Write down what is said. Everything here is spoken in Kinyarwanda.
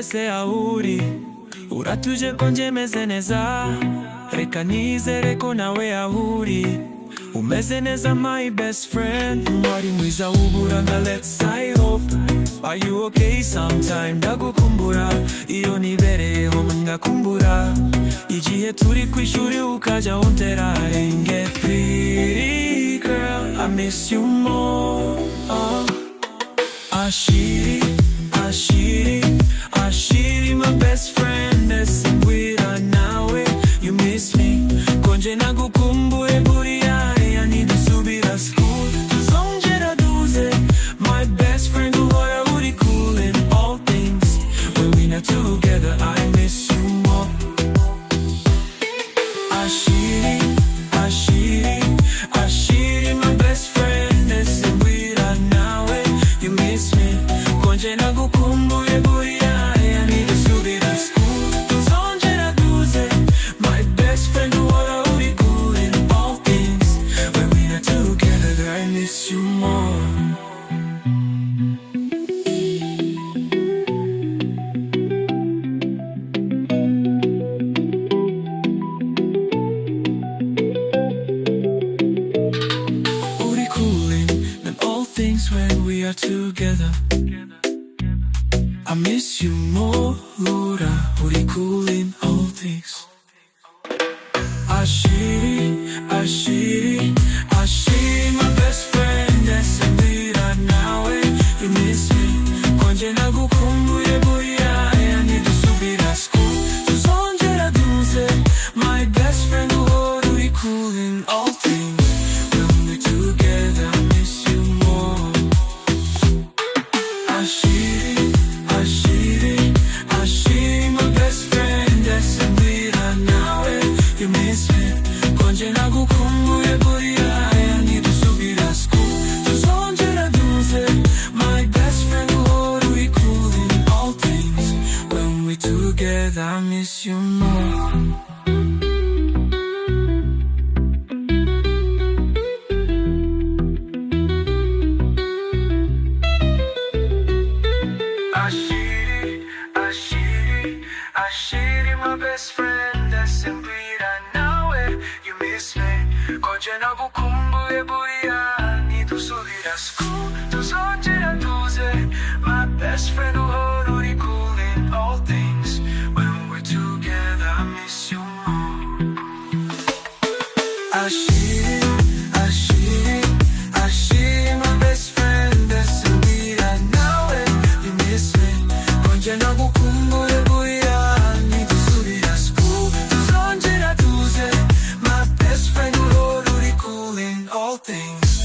wese aho uri uratuje ko njye meze neza, reka nizere ko nawe aho uri umeze neza my best friend. Wari mwiza w'uburanga, let's I hope. Are you okay? Sometime ndagukumbura, iyo nibereyeho ngakumbura, igihe turi kwishuri ukajya untera renge. Pretty girl, I miss you more. Ashiri, Ashiri, Ashiri, my best friend. Esingwira nawe, you miss me. Konje nagukumbuye buriya, I need to subira school. Tuzongera duze, my best friend. Uhora uri cool in all things. When we not together, I miss you more. Ashiri, Ashiri, Ashiri, my best friend. Esingwira nawe, you miss me. Konje nagukumbuye buriya, I need to subira school. Tuzongera duze, my best friend. Uhora uri cool in all things. When we not together, I miss you more. Uri cooling in all things when we are together. I miss you more, Lura. Uri cool in all things. Ashiri, Ashiri, Ashiri, my best friend. Esingwira nawe, you miss me. Konje nagukumbuye buriya, I need to subira school. Tuzongera duze, my best friend. Uhora uri cool in all things. When we're together, I miss you more. Ashiri, Ashiri, Ashiri, my best friend. Esingwira nawe, you miss me. Konje nagukumbuye buriya, I need to subira school. Tuzongera duze, my best friend. Uhora uri cool in all things. When we together, I miss you more. Ashiri, Ashiri, Ashiri, my best friend. Esingwira nawe, you miss me. Konje nagukumbuye buriya, need to subira school. Tuzongera duze, my best friend. Uhora uri cool in all things. When we're together, I miss you more. Ashiri, Ashiri, Ashiri, my best friend. Esingwira nawe, you miss me. Konje nagukumbuye buriya, need to subira school. Tuzongera duze, my best friend. Uhora uri cool in all things.